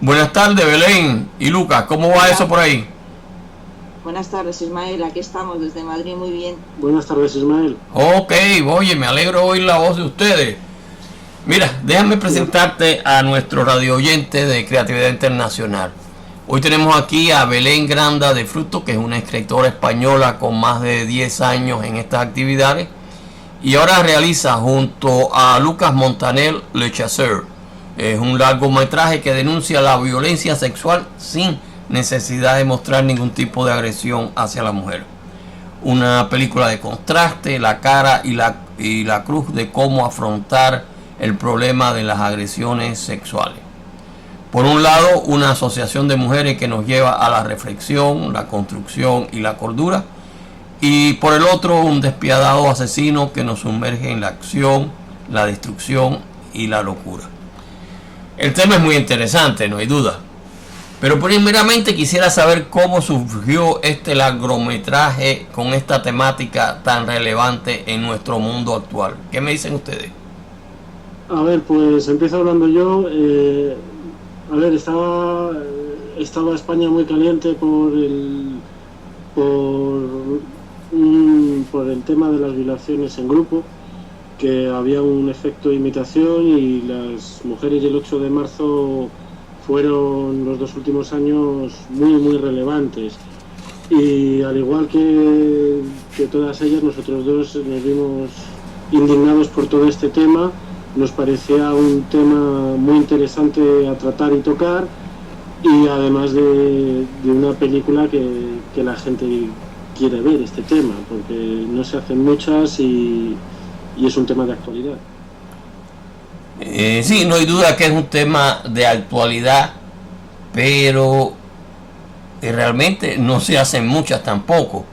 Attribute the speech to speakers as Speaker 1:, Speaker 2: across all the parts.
Speaker 1: Buenas tardes, Belén y Lucas, ¿cómo va eso por ahí?
Speaker 2: Buenas tardes, Ismael. Aquí estamos desde Madrid, muy bien.
Speaker 3: Buenas tardes, Ismael.
Speaker 1: Ok, oye, me alegro oír la voz de ustedes. Mira, déjame presentarte a nuestro radio oyente de Creatividad Internacional. Hoy tenemos aquí a Belén Granda de Fruto, que es una escritora española con más de 10 años en estas actividades, y ahora realiza junto a Lucas Montaner Le Chasseur. Es un largometraje que denuncia la violencia sexual sin necesidad de mostrar ningún tipo de agresión hacia la mujer. Una película de contraste, la cara y la cruz de cómo afrontar el problema de las agresiones sexuales. Por un lado, una asociación de mujeres que nos lleva a la reflexión, la construcción y la cordura. Y por el otro, un despiadado asesino que nos sumerge en la acción, la destrucción y la locura. El tema es muy interesante, no hay duda. Pero primeramente quisiera saber cómo surgió este largometraje con esta temática tan relevante en nuestro mundo actual. ¿Qué me dicen ustedes?
Speaker 3: A ver, pues empiezo hablando yo. Estaba España muy caliente por el tema de las violaciones en grupo, que había un efecto de imitación, y las mujeres y el 8 de marzo fueron los 2 últimos años muy relevantes. Y al igual que todas ellas, nosotros dos nos vimos indignados por todo este tema. Nos parecía un tema muy interesante a tratar y tocar, y además de una película que la gente quiere ver este tema, porque no se hacen muchas y es un tema de actualidad.
Speaker 1: Sí, no hay duda que es un tema de actualidad, pero realmente no se hacen muchas tampoco.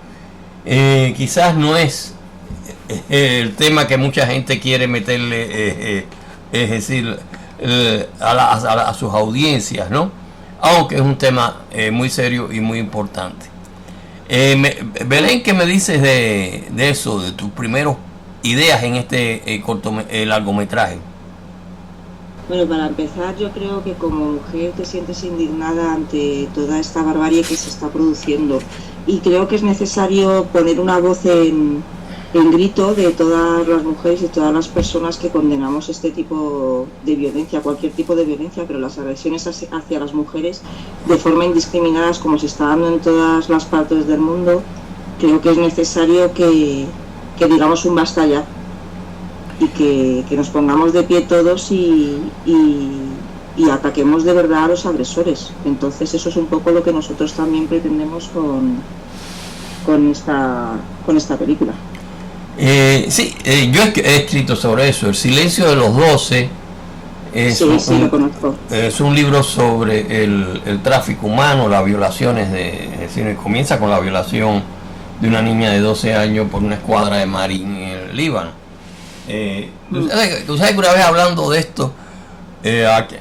Speaker 1: Quizás no es el tema que mucha gente quiere meterle, es decir, a sus audiencias, ¿no? Aunque es un tema muy serio y muy importante. Belén, ¿qué me dices de eso, de tus primeros ideas en este largometraje?
Speaker 2: Bueno, para empezar, yo creo que como mujer te sientes indignada ante toda esta barbarie que se está produciendo, y creo que es necesario poner una voz en grito de todas las mujeres y todas las personas que condenamos este tipo de violencia, cualquier tipo de violencia, pero las agresiones hacia las mujeres de forma indiscriminada, como se está dando en todas las partes del mundo. Creo que es necesario que digamos un basta ya, y que nos pongamos de pie todos y ataquemos de verdad a los agresores. Entonces eso es un poco lo que nosotros también pretendemos con esta película.
Speaker 1: Yo he escrito sobre eso. El silencio de los 12
Speaker 2: lo conozco.
Speaker 1: Es un libro sobre el tráfico humano, las violaciones, es decir, comienza con la violación de una niña de 12 años por una escuadra de marines en el Líbano. Tú sabes que una vez hablando de esto, aquí,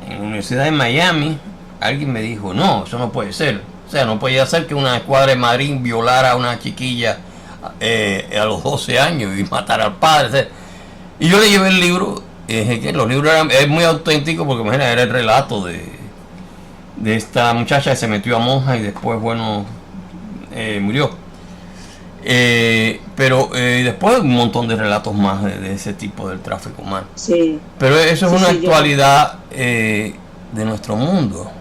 Speaker 1: en la Universidad de Miami, alguien me dijo, no, eso no puede ser. O sea, no puede ser que una escuadra de marines violara a una chiquilla a los 12 años y matar al padre. Y yo le llevé el libro, que los libros es muy auténtico, porque imagínate, era el relato de esta muchacha que se metió a monja y después, bueno, murió. Pero después un montón de relatos más de ese tipo del tráfico humano.
Speaker 2: Sí.
Speaker 1: Pero eso es una actualidad de nuestro mundo.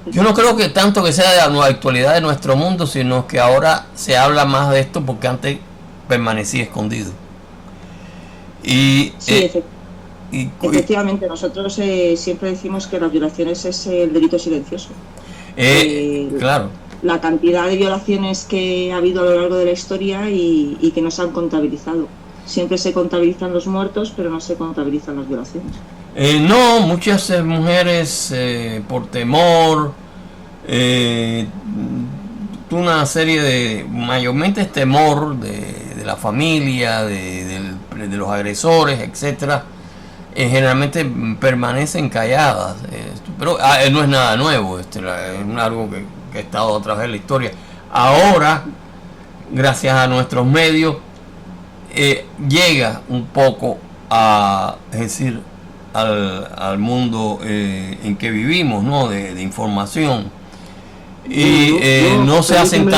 Speaker 1: Yo no creo que tanto que sea de la actualidad de nuestro mundo, sino que ahora se habla más de esto porque antes permanecía escondido.
Speaker 2: Efectivamente, nosotros siempre decimos que las violaciones es el delito silencioso.
Speaker 1: Claro.
Speaker 2: La cantidad de violaciones que ha habido a lo largo de la historia y que no se han contabilizado. Siempre se contabilizan los muertos, pero no se contabilizan las violaciones.
Speaker 1: No, muchas mujeres por temor, una serie de, mayormente es temor de la familia, de los agresores, etcétera, generalmente permanecen calladas. Pero no es nada nuevo, es algo que ha estado a través de la historia. Ahora, gracias a nuestros medios, llega un poco a al mundo en que vivimos, ¿no? De información. Y no se hacen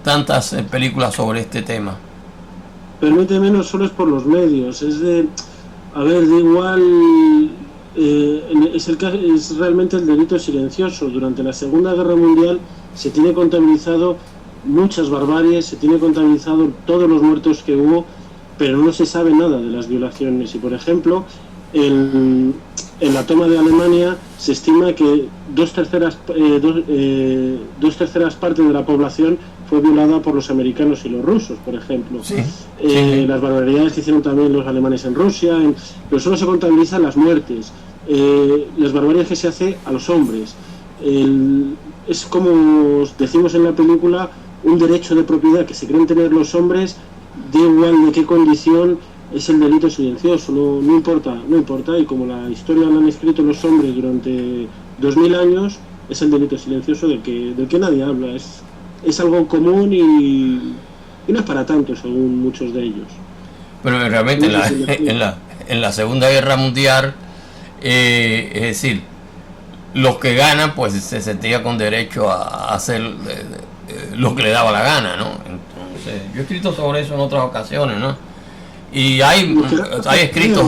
Speaker 1: tantas películas sobre este tema.
Speaker 3: Permíteme, no solo es por los medios, es de, a ver, da igual, es realmente el delito silencioso. Durante la Segunda Guerra Mundial se tiene contabilizado muchas barbaries, se tiene contabilizado todos los muertos que hubo, pero no se sabe nada de las violaciones. Y por ejemplo, en la toma de Alemania se estima que dos terceras partes de la población fue violada por los americanos y los rusos, por ejemplo. Sí. Las barbaridades que hicieron también los alemanes en Rusia, pero solo se contabilizan las muertes, las barbaridades que se hace a los hombres. Es como decimos en la película, un derecho de propiedad que se creen tener los hombres, da igual de qué condición, es el delito silencioso, no importa, y como la historia la han escrito los hombres durante 2000 años, es el delito silencioso del que nadie habla, es algo común y no es para tanto según muchos de ellos.
Speaker 1: Pero realmente en la Segunda Guerra Mundial, es decir, los que ganan pues se sentían con derecho a hacer lo que le daba la gana, ¿no? Entonces, yo he escrito sobre eso en otras ocasiones, ¿no? Y hay escritos.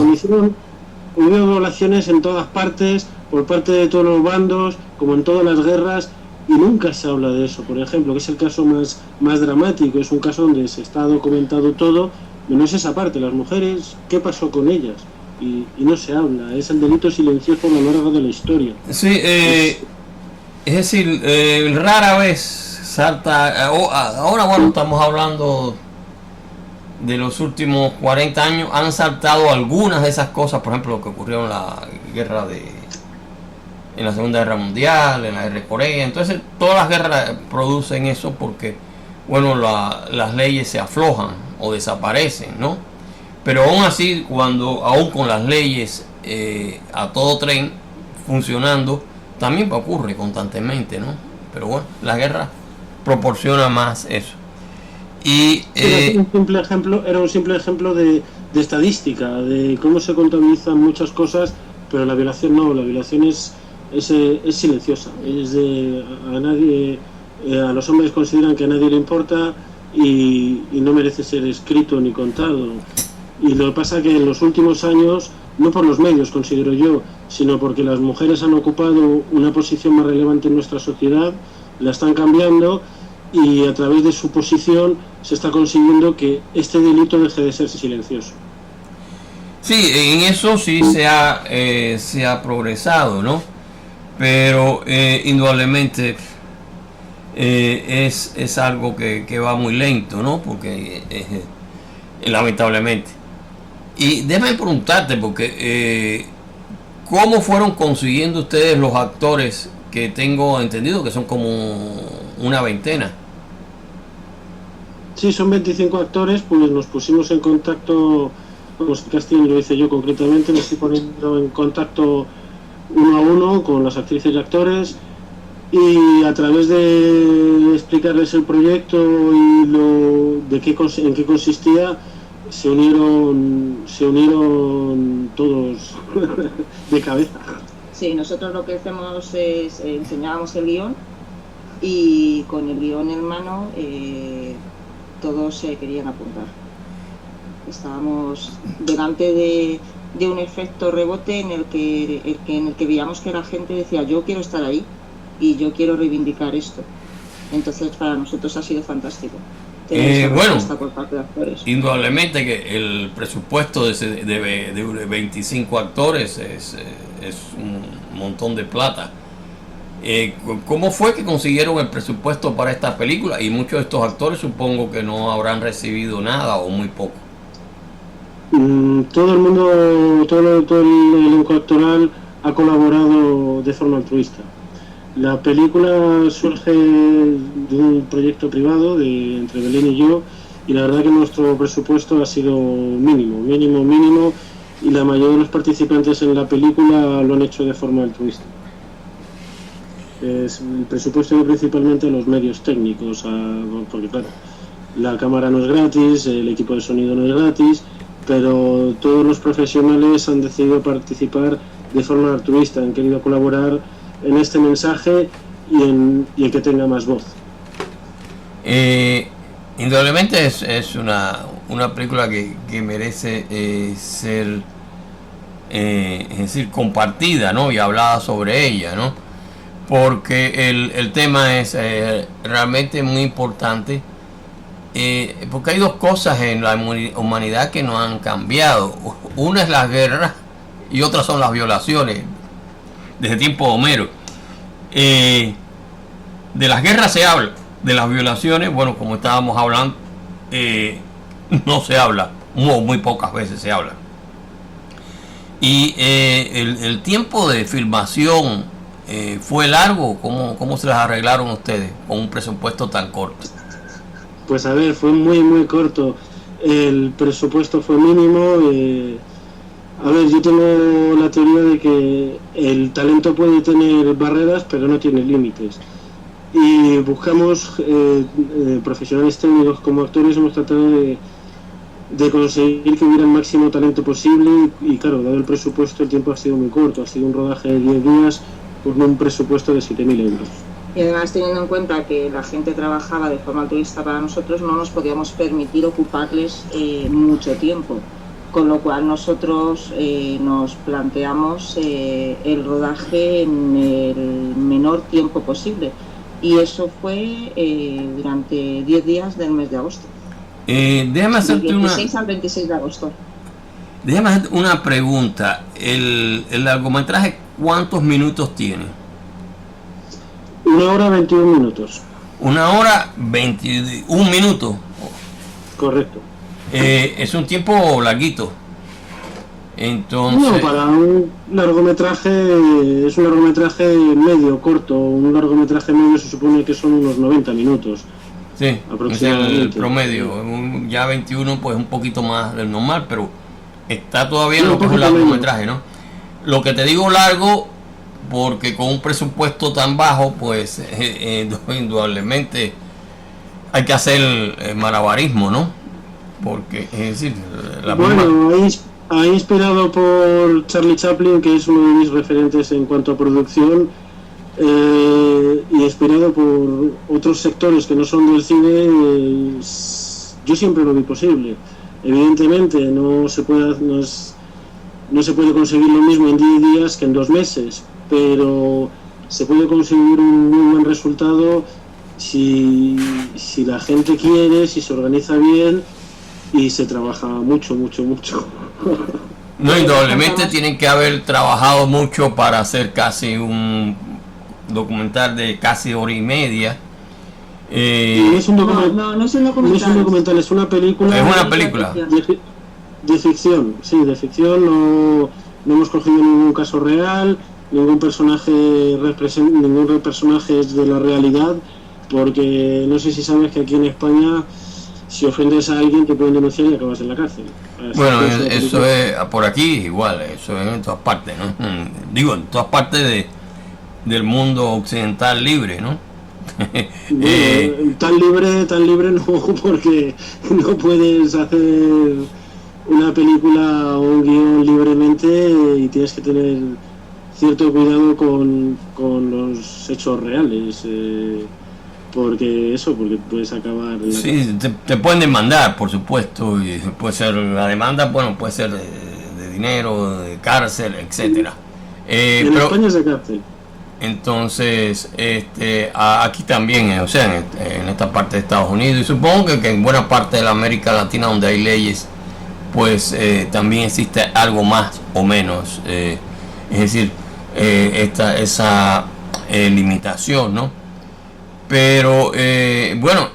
Speaker 3: Hubo violaciones en todas partes, por parte de todos los bandos, como en todas las guerras, y nunca se habla de eso. Por ejemplo, que es el caso más dramático, es un caso donde se está documentado todo, menos esa parte, las mujeres, ¿qué pasó con ellas? Y no se habla, es el delito silencioso a lo largo de la historia.
Speaker 1: Sí, es decir, rara vez salta, ahora bueno, estamos hablando de los últimos 40 años, han saltado algunas de esas cosas, por ejemplo, lo que ocurrió en la en la Segunda Guerra Mundial, en la guerra de Corea. Entonces, todas las guerras producen eso porque, bueno, las leyes se aflojan o desaparecen, ¿no? Pero aún así, aún con las leyes a todo tren funcionando, también ocurre constantemente, ¿no? Pero bueno, la guerra proporciona más eso. Y
Speaker 3: era un simple ejemplo de estadística, de cómo se contabilizan muchas cosas, pero la violación no, la violación es silenciosa, a nadie, a los hombres consideran que a nadie le importa y no merece ser escrito ni contado. Y lo que pasa que en los últimos años, no por los medios considero yo, sino porque las mujeres han ocupado una posición más relevante en nuestra sociedad, la están cambiando, y a través de su posición se está consiguiendo que este delito deje de ser silencioso.
Speaker 1: Sí, en eso sí se ha progresado, ¿no? Pero indudablemente es algo que va muy lento, ¿no? Porque lamentablemente. Y déjame preguntarte, porque ¿cómo fueron consiguiendo ustedes los actores que tengo entendido que son como una veintena?
Speaker 3: Sí, son 25 actores, pues nos pusimos en contacto, pues casting lo hice yo concretamente, me estoy poniendo en contacto uno a uno con las actrices y actores, y a través de explicarles el proyecto y en qué consistía, se unieron todos de cabeza.
Speaker 2: Sí, nosotros lo que hacemos es enseñábamos el guión, y con el guión en mano todos se querían apuntar. Estábamos delante de un efecto rebote en el que veíamos que la gente decía: yo quiero estar ahí y yo quiero reivindicar esto. Entonces para nosotros ha sido fantástico.
Speaker 1: Bueno, por parte de actores. Indudablemente que el presupuesto de 25 actores es un montón de plata. ¿Cómo fue que consiguieron el presupuesto para esta película? Y muchos de estos actores supongo que no habrán recibido nada o muy poco.
Speaker 3: Todo el mundo, todo el elenco actoral ha colaborado de forma altruista. La película surge de un proyecto privado entre Belén y yo, y la verdad que nuestro presupuesto ha sido mínimo, y la mayoría de los participantes en la película lo han hecho de forma altruista. El presupuesto es principalmente los medios técnicos, porque claro, la cámara no es gratis, el equipo de sonido no es gratis, pero todos los profesionales han decidido participar de forma altruista, han querido colaborar en este mensaje y en que tenga más voz.
Speaker 1: Indudablemente es una película que merece ser es decir, compartida, ¿no? Y hablada sobre ella, ¿no? Porque el tema es realmente muy importante, porque hay dos cosas en la humanidad que no han cambiado. Una es la guerra y otra son las violaciones, desde tiempo de Homero. De las guerras se habla, de las violaciones, bueno, como estábamos hablando, no se habla, muy pocas veces se habla. Y el tiempo de filmación fue largo. ¿Cómo se las arreglaron ustedes con un presupuesto tan corto?
Speaker 3: Pues a ver, fue muy corto. El presupuesto fue mínimo. A ver, yo tengo la teoría de que el talento puede tener barreras, pero no tiene límites. Y buscamos profesionales técnicos como actores, hemos tratado de conseguir que hubiera el máximo talento posible y claro, dado el presupuesto, el tiempo ha sido muy corto, ha sido un rodaje de 10 días con un presupuesto de 7.000 euros.
Speaker 2: Y además, teniendo en cuenta que la gente trabajaba de forma altruista para nosotros, no nos podíamos permitir ocuparles mucho tiempo, con lo cual nosotros nos planteamos el rodaje en el menor tiempo posible, y eso fue durante 10 días del mes de agosto.
Speaker 1: Déjame hacerte
Speaker 2: del 16 al 26 de agosto.
Speaker 1: Déjame hacerte una pregunta. ¿El largometraje cuántos minutos tiene?
Speaker 3: 1 hora 21 minutos.
Speaker 1: 1 hora 21 minutos.
Speaker 3: Correcto.
Speaker 1: Es un tiempo larguito. Entonces...
Speaker 3: No, para un largometraje, es un largometraje medio, corto. Un largometraje medio se supone que son unos 90 minutos.
Speaker 1: Sí, es el promedio. Ya 21 pues un poquito más del normal, pero está todavía en lo que es un largometraje, ¿no? Lo que te digo largo, porque con un presupuesto tan bajo, pues indudablemente hay que hacer malabarismo, ¿no? Porque es decir,
Speaker 3: ha inspirado por Charlie Chaplin, que es uno de mis referentes en cuanto a producción, y inspirado por otros sectores que no son del cine. Yo siempre lo vi posible. Evidentemente no se puede conseguir lo mismo en 10 días que en 2 meses, pero se puede conseguir un muy buen resultado si la gente quiere, si se organiza bien y se trabaja mucho.
Speaker 1: No, indudablemente tienen que haber trabajado mucho para hacer casi un documental de casi 1 hora y media.
Speaker 3: No es un documental, es una película.
Speaker 1: Es una película
Speaker 3: de ficción, sí, de ficción. No hemos cogido ningún caso real, ningún personaje es de la realidad, porque no sé si sabes que aquí en España, si ofendes a alguien te pueden denunciar y acabas en la cárcel.
Speaker 1: Bueno, eso es por aquí igual, eso es en todas partes, ¿no? Digo, en todas partes del mundo occidental libre, ¿no?
Speaker 3: Bueno, tan libre no, porque no puedes hacer una película o un guión libremente y tienes que tener cierto cuidado con los hechos reales, porque puedes acabar en la
Speaker 1: sí, te pueden demandar, por supuesto, y puede ser la demanda, bueno, puede ser de dinero, de cárcel, etcétera.
Speaker 3: En España es de cárcel.
Speaker 1: Entonces, aquí también, o sea, en esta parte de Estados Unidos, y supongo que en buena parte de la América Latina donde hay leyes, pues también existe algo más o menos, es decir, esa limitación, ¿no? Pero bueno,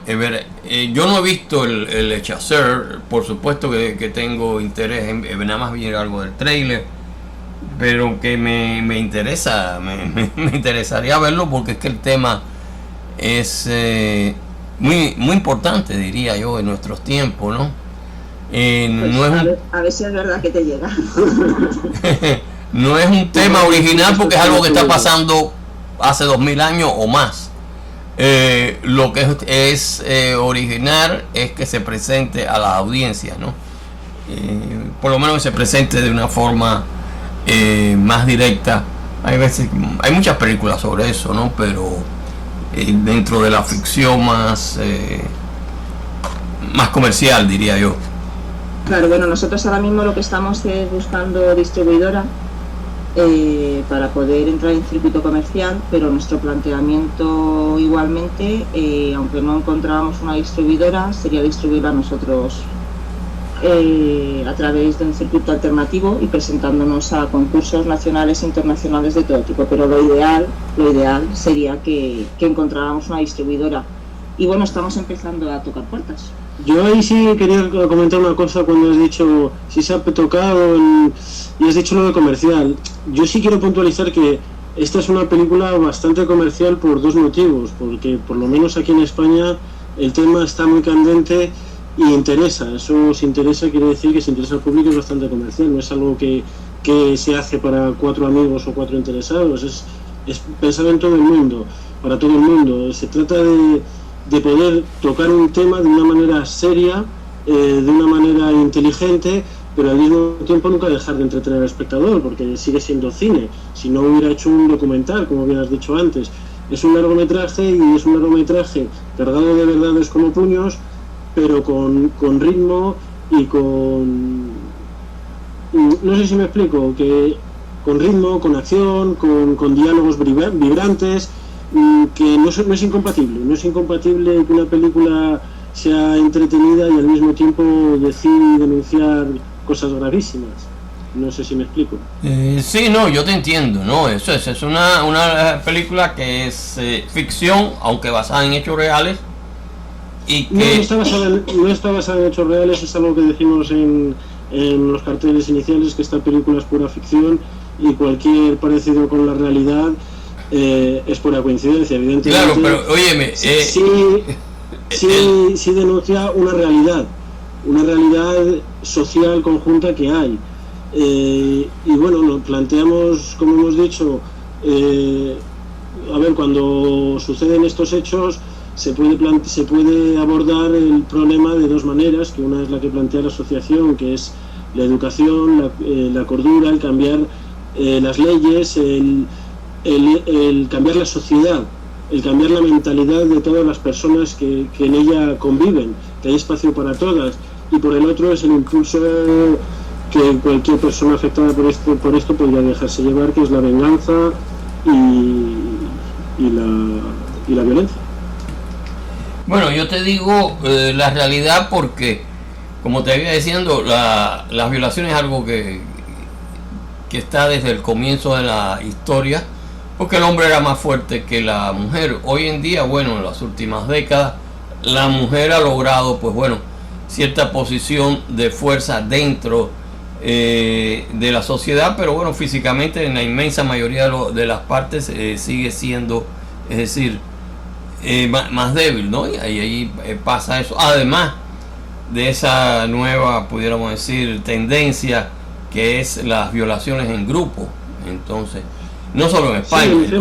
Speaker 1: yo no he visto el Chasseur, por supuesto que tengo interés en nada más ver algo del trailer, pero que me interesa, me interesaría verlo, porque es que el tema es muy importante, diría yo, en nuestros tiempos, ¿no?
Speaker 2: Pues no a ver si es verdad que te llega.
Speaker 1: No es un tema original, porque es algo que está pasando hace 2000 años o más. Lo que es original es que se presente a la audiencia, ¿no? por lo menos que se presente de una forma más directa. Hay veces, hay muchas películas sobre eso, ¿no? Pero dentro de la ficción más comercial, diría yo.
Speaker 2: Claro, bueno, nosotros ahora mismo lo que estamos es buscando distribuidora para poder entrar en circuito comercial, pero nuestro planteamiento igualmente, aunque no encontrábamos una distribuidora, sería distribuirla nosotros a través de un circuito alternativo y presentándonos a concursos nacionales e internacionales de todo tipo, pero lo ideal sería que encontráramos una distribuidora. Y bueno, estamos empezando a tocar puertas.
Speaker 3: Yo ahí sí quería comentar una cosa cuando has dicho si se ha tocado y has dicho lo de comercial. Yo sí quiero puntualizar que esta es una película bastante comercial por dos motivos, porque por lo menos aquí en España el tema está muy candente y interesa. Eso, si interesa, quiere decir que si interesa al público es bastante comercial, no es algo que se hace para 4 amigos o 4 interesados, es pensado en todo el mundo, para todo el mundo. Se trata de poder tocar un tema de una manera seria, de una manera inteligente, pero al mismo tiempo nunca dejar de entretener al espectador, porque sigue siendo cine. Si no hubiera hecho un documental, como bien has dicho antes, es un largometraje y es un largometraje cargado de verdades como puños, pero con ritmo y con... no sé si me explico, que con ritmo, con acción, con diálogos vibrantes, que no es incompatible que una película sea entretenida y al mismo tiempo decir y denunciar cosas gravísimas. No sé si me explico.
Speaker 1: Sí, no, yo te entiendo, ¿no? Eso es una película que es ficción, aunque basada en hechos reales. Y que...
Speaker 3: no está basada en hechos reales, es algo que decimos en los carteles iniciales, que esta película es pura ficción y cualquier parecido con la realidad es pura coincidencia, evidentemente.
Speaker 1: Claro, pero óyeme,
Speaker 3: sí denuncia una realidad social conjunta que hay. Y bueno, lo planteamos, como hemos dicho, a ver, cuando suceden estos hechos se puede abordar el problema de dos maneras, que una es la que plantea la asociación, que es la educación, la cordura, el cambiar las leyes, el cambiar la sociedad, el cambiar la mentalidad de todas las personas que en ella conviven, que hay espacio para todas. Y por el otro es el impulso que cualquier persona afectada por esto podría dejarse llevar, que es la venganza y la violencia.
Speaker 1: Bueno, yo te digo la realidad porque, como te iba diciendo, las violaciones es algo que está desde el comienzo de la historia, porque el hombre era más fuerte que la mujer. Hoy en día, bueno, en las últimas décadas, la mujer ha logrado, pues bueno, cierta posición de fuerza dentro de la sociedad, pero bueno, físicamente en la inmensa mayoría de las partes sigue siendo, es decir, más débil, ¿no? Y ahí pasa eso, además de esa nueva, pudiéramos decir, tendencia que es las violaciones en grupo. Entonces, no solo en España.
Speaker 3: Sí,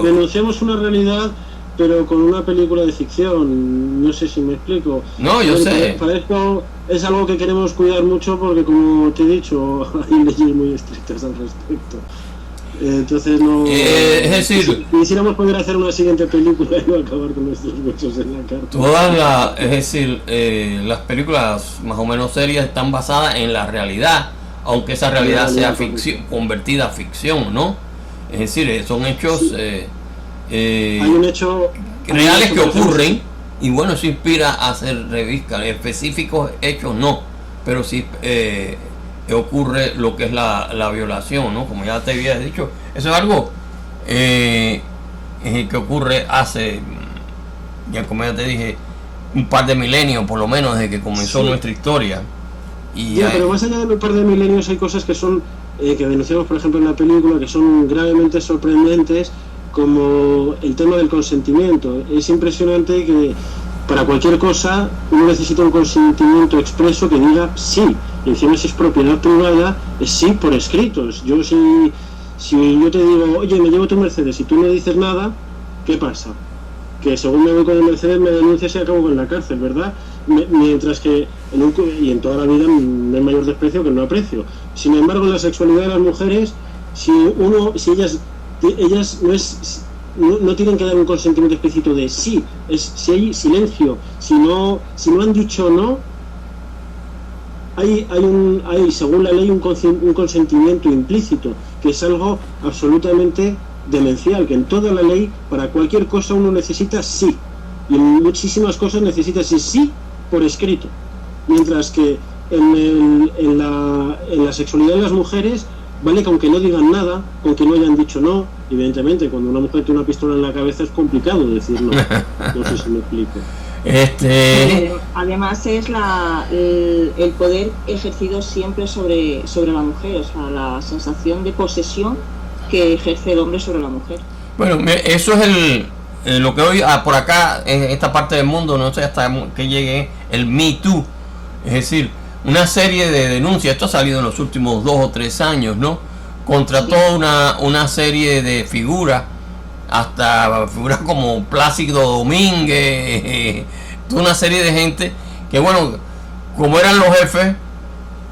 Speaker 3: denunciamos una realidad, pero con una película de ficción. No sé si me explico.
Speaker 1: No, yo sé.
Speaker 3: Para esto es algo que queremos cuidar mucho porque, como te he dicho, hay leyes muy estrictas al respecto. Entonces no...
Speaker 1: es decir...
Speaker 3: Quisiéramos poder hacer una siguiente película y no acabar con nuestros huesos en la carta.
Speaker 1: Es decir, las películas más o menos serias están basadas en la realidad, aunque esa realidad sea ficción, convertida a ficción, ¿no? Es decir, son hechos
Speaker 3: hay un hecho
Speaker 1: reales que ocurren, y bueno, eso inspira a hacer revistas específicos hechos, no, pero sí ocurre lo que es la violación, ¿no? Como ya te había dicho, eso es algo que ocurre hace, ya como ya te dije, un par de milenios por lo menos, desde que comenzó nuestra historia.
Speaker 3: Pero más allá de un par de milenios hay cosas que son que denunciamos, por ejemplo, en la película, que son gravemente sorprendentes, como el tema del consentimiento. Es impresionante que para cualquier cosa uno necesita un consentimiento expreso que diga sí, y encima si es propiedad privada es sí por escritos. Yo si yo te digo, oye, me llevo tu Mercedes y tú no dices nada, ¿qué pasa? Que según me voy con el Mercedes me denuncias y acabo con la cárcel, ¿verdad? mientras que y en toda la vida no hay mayor desprecio que no aprecio. Sin embargo, en la sexualidad de las mujeres, si ellas no tienen que dar un consentimiento explícito de sí, si hay silencio, si no han dicho no, hay según la ley un consentimiento implícito, que es algo absolutamente demencial, que en toda la ley para cualquier cosa uno necesita sí, y en muchísimas cosas necesita ese sí por escrito, mientras que en la sexualidad de las mujeres vale que aunque no digan nada, aunque no hayan dicho no. Evidentemente cuando una mujer tiene una pistola en la cabeza es complicado decir no. No sé si me explico.
Speaker 2: Además es el poder ejercido siempre sobre la mujer, o sea, la sensación de posesión que ejerce el hombre sobre la mujer.
Speaker 1: Bueno, eso es lo que hoy por acá en esta parte del mundo, no sé hasta que llegue el Me Too, es decir, una serie de denuncias. Esto ha salido en los últimos 2 o 3 años, ¿no? Contra toda una serie de figuras, hasta figuras como Plácido Domínguez, toda una serie de gente que, bueno, como eran los jefes,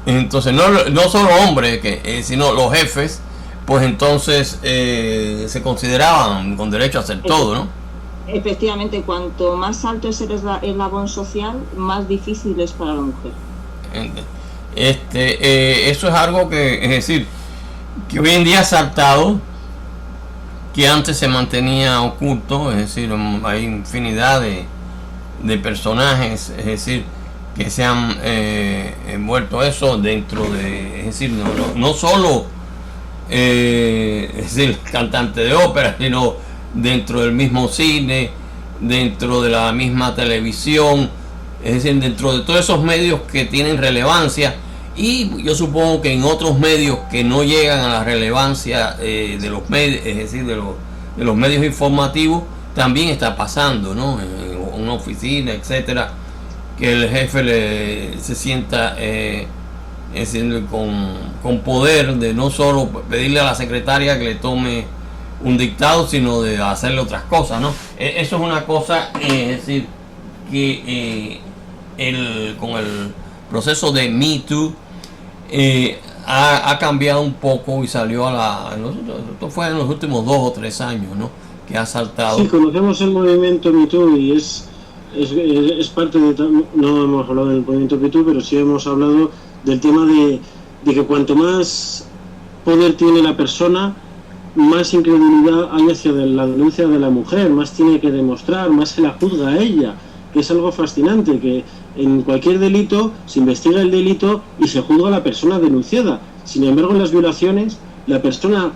Speaker 1: entonces no solo hombres, sino los jefes, pues entonces se consideraban con derecho a hacer todo, ¿no?
Speaker 2: Efectivamente, cuanto más alto es el eslabón social, más difícil es para la mujer.
Speaker 1: Eso es algo que, es decir, que hoy en día ha saltado, que antes se mantenía oculto, es decir, hay infinidad de personajes, es decir, que se han envuelto eso dentro de, es decir, no solo es decir, cantante de ópera, sino dentro del mismo cine, dentro de la misma televisión, es decir, dentro de todos esos medios que tienen relevancia, y yo supongo que en otros medios que no llegan a la relevancia de los medios, es decir, de los medios informativos, también está pasando, ¿no? En una oficina, etcétera, que el jefe se sienta es decir, con poder de no solo pedirle a la secretaria que le tome un dictado, sino de hacerle otras cosas, ¿no? Eso es una cosa, es decir, que con el proceso de Me Too ha cambiado un poco y salió esto fue en los últimos 2 o 3 años, ¿no? Que ha saltado.
Speaker 3: Sí, conocemos el movimiento Me Too y es parte de... No hemos hablado del movimiento Me Too, pero sí hemos hablado del tema de que cuanto más poder tiene la persona, más incredulidad hay hacia la denuncia de la mujer, más tiene que demostrar, más se la juzga a ella, que es algo fascinante, que en cualquier delito se investiga el delito y se juzga a la persona denunciada. Sin embargo, en las violaciones, la persona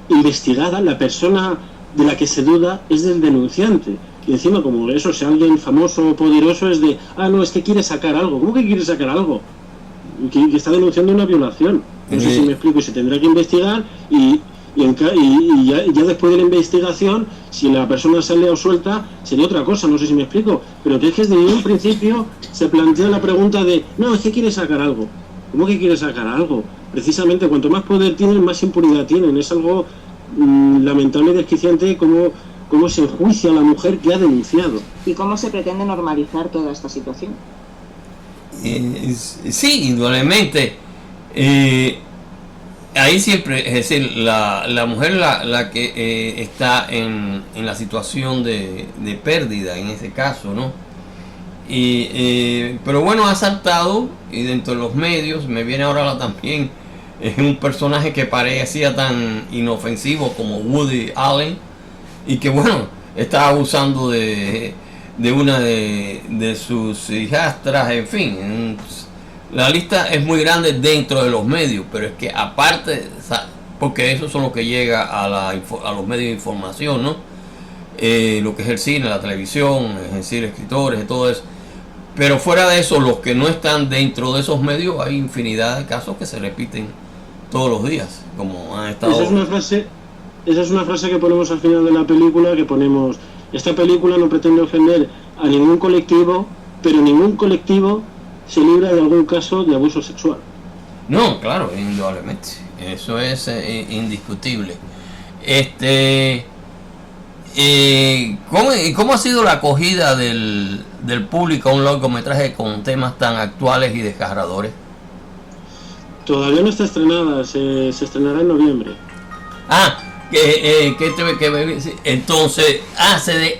Speaker 3: investigada, la persona de la que se duda, es del denunciante. Y encima, como eso, si alguien famoso o poderoso es de, no, es que quiere sacar algo. ¿Cómo que quiere sacar algo? Que está denunciando una violación. No sé si me explico, y se tendrá que investigar y ya después de la investigación, si la persona sale o suelta, sería otra cosa, no sé si me explico, pero que es que desde un principio se plantea la pregunta de, no, es que quiere sacar algo. ¿Cómo que quiere sacar algo? Precisamente, cuanto más poder tienen, más impunidad tienen. Es algo lamentable y desquiciante cómo se enjuicia a la mujer que ha denunciado.
Speaker 2: ¿Y cómo se pretende normalizar toda esta situación?
Speaker 1: Sí, indudablemente. Ahí siempre, es decir, la mujer la que está en la situación de pérdida en ese caso, ¿no? Pero bueno, ha saltado, y dentro de los medios me viene ahora también un personaje que parecía tan inofensivo como Woody Allen, y que bueno, está abusando de una de sus hijastras, en fin. La lista es muy grande dentro de los medios, pero es que aparte, porque eso son lo que llega a los medios de información, ¿no? Lo que es el cine, la televisión, es decir, escritores y todo eso. Pero fuera de eso, los que no están dentro de esos medios, hay infinidad de casos que se repiten todos los días, como han estado.
Speaker 3: Esa es una frase que ponemos al final de la película, que ponemos, esta película no pretende ofender a ningún colectivo, pero ningún colectivo se libra de algún caso de abuso sexual.
Speaker 1: No, claro, indudablemente. Eso es indiscutible. ¿Cómo ha sido la acogida del público a un largometraje con temas tan actuales y desgarradores?
Speaker 3: Todavía no está estrenada, se estrenará en noviembre.
Speaker 1: Entonces,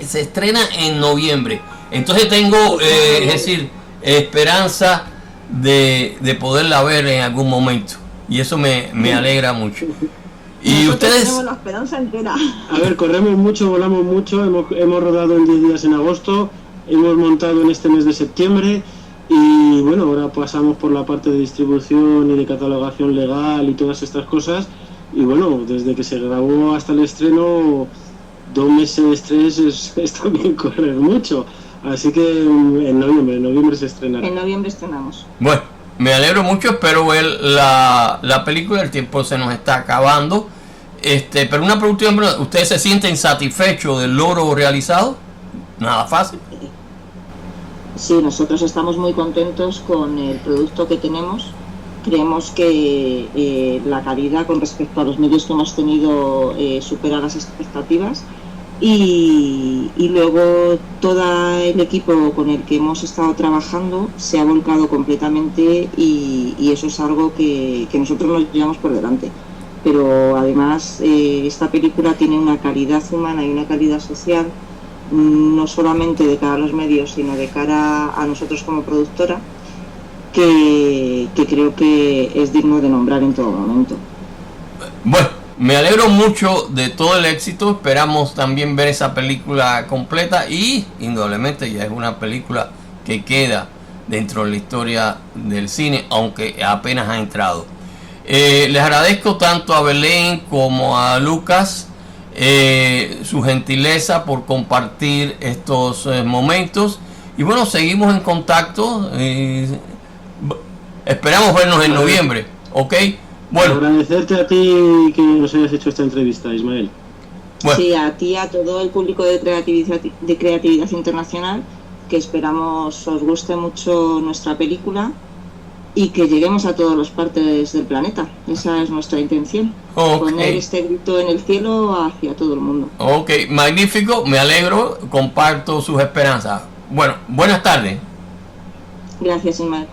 Speaker 1: se estrena en noviembre. Entonces tengo, es decir, esperanza de poderla ver en algún momento. Y eso me alegra mucho. Y ustedes
Speaker 2: tenemos la esperanza entera.
Speaker 3: A ver, corremos mucho, volamos mucho, hemos rodado en 10 días en agosto, hemos montado en este mes de septiembre y bueno, ahora pasamos por la parte de distribución y de catalogación legal y todas estas cosas y bueno, desde que se grabó hasta el estreno, 2 meses, 3 es también correr mucho, así que en noviembre se estrenará.
Speaker 2: En noviembre estrenamos.
Speaker 1: Bueno, me alegro mucho, espero ver la película, el tiempo se nos está acabando. Pero una pregunta, ¿ustedes se sienten satisfechos del logro realizado? Nada fácil.
Speaker 2: Sí, nosotros estamos muy contentos con el producto que tenemos. Creemos que la calidad con respecto a los medios que hemos tenido supera las expectativas y luego todo el equipo con el que hemos estado trabajando se ha volcado completamente y eso es algo que nosotros nos llevamos por delante. Pero además esta película tiene una calidad humana y una calidad social, no solamente de cara a los medios, sino de cara a nosotros como productora, que creo que es digno de nombrar en todo momento.
Speaker 1: Bueno, me alegro mucho de todo el éxito, esperamos también ver esa película completa y indudablemente ya es una película que queda dentro de la historia del cine, aunque apenas ha entrado. Les agradezco tanto a Belén como a Lucas su gentileza por compartir estos momentos y bueno, seguimos en contacto, esperamos vernos en noviembre, ¿ok? Bueno,
Speaker 3: agradecerte a ti que nos hayas hecho esta entrevista, Ismael.
Speaker 2: Bueno. Sí, a ti, a todo el público de creatividad internacional, que esperamos os guste mucho nuestra película y que lleguemos a todas las partes del planeta. Esa es nuestra intención. Poner este grito en el cielo hacia todo el mundo.
Speaker 1: Ok, magnífico, me alegro, comparto sus esperanzas. Bueno, buenas tardes.
Speaker 2: Gracias, Ismael.